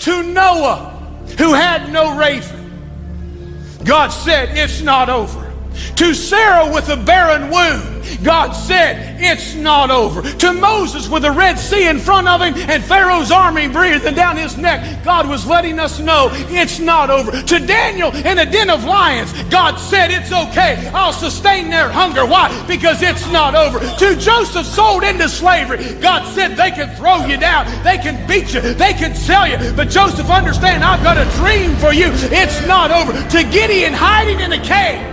To Noah, who had no raven, God said, it's not over. To Sarah with a barren womb, God said, it's not over. To Moses with the Red Sea in front of him and Pharaoh's army breathing down his neck, God was letting us know it's not over. To Daniel in a den of lions, God said, it's okay. I'll sustain their hunger. Why? Because it's not over. To Joseph sold into slavery, God said, they can throw you down, they can beat you, they can sell you. But Joseph, understand, I've got a dream for you. It's not over. To Gideon hiding in a cave,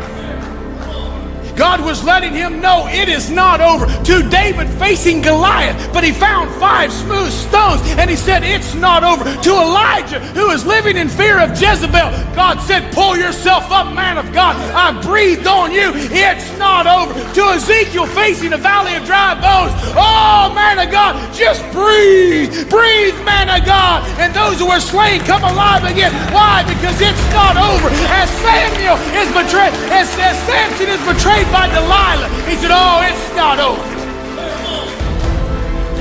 God was letting him know it is not over. To David facing Goliath, but he found 5 smooth stones and he said it's not over. To Elijah, who is living in fear of Jezebel, God said, pull yourself up, man of God. I breathed on you. It's not over. To Ezekiel facing a valley of dry bones, oh, man of God, just breathe. Breathe, man of God. And those who were slain come alive again. Why? Because it's not over. As Samuel is betrayed, as Samson is betrayed by Delilah, he said, oh, it's not over.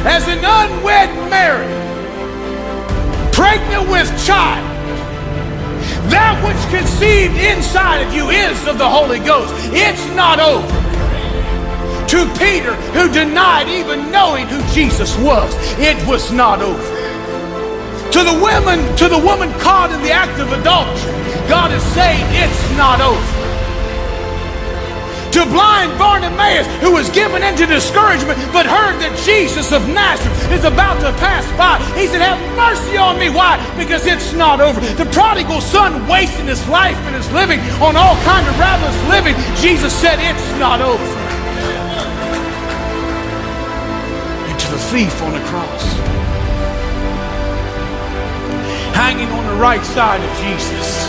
As an unwed Mary, pregnant with child, that which conceived inside of you is of the Holy Ghost. It's not over. To Peter, who denied even knowing who Jesus was, it was not over. To the woman caught in the act of adultery, God is saying it's not over. To blind Bartimaeus, who was given into discouragement but heard that Jesus of Nazareth is about to pass by, he said, have mercy on me. Why? Because it's not over. The prodigal son wasting his life and his living on all kinds of ravenous living, Jesus said it's not over. And to the thief on the cross, hanging on the right side of Jesus,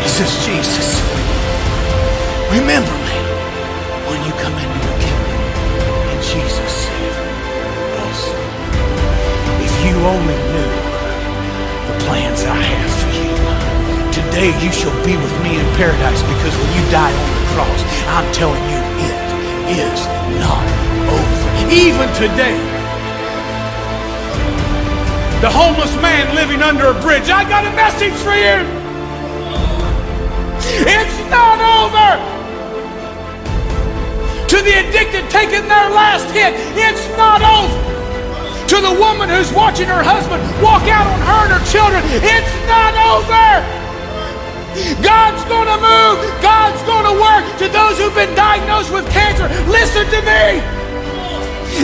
he says, Jesus, remember me when you come into your kingdom. And Jesus said, also, if you only knew the plans I have for you, today you shall be with me in paradise, because when you die on the cross, I'm telling you, it is not over. Even today, the homeless man living under a bridge, I got a message for you. It's not over. To the addicted taking their last hit, it's not over. To the woman who's watching her husband walk out on her and her children, it's not over. God's going to move. God's going to work. To those who've been diagnosed with cancer, listen to me.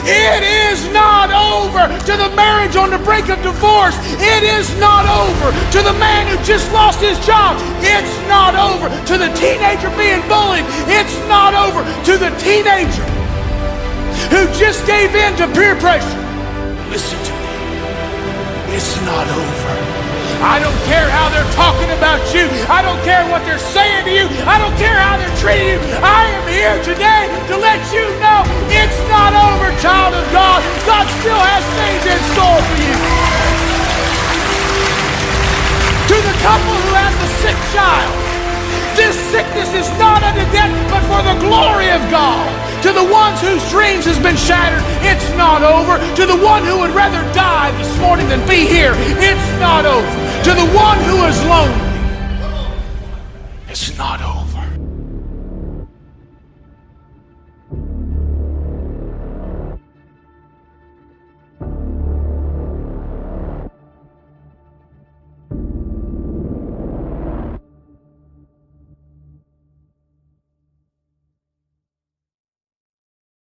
It is not over. To the marriage on the brink of divorce, it is not over. To the man who just lost his job, it's not over. To the teenager being bullied, it's not over. To the teenager who just gave in to peer pressure, listen to me, it's not over. I don't care how they're talking about you. I don't care what they're saying to you. I don't care how they're treating you. I am here today to let you know it's not over, child of God. God still has things in store for you. To the couple who has a sick child, this sickness is not unto death, but for the glory of God. To the ones whose dreams has been shattered, it's not over. To the one who would rather die this morning than be here, it's not over. To the one who is lonely, it's not over.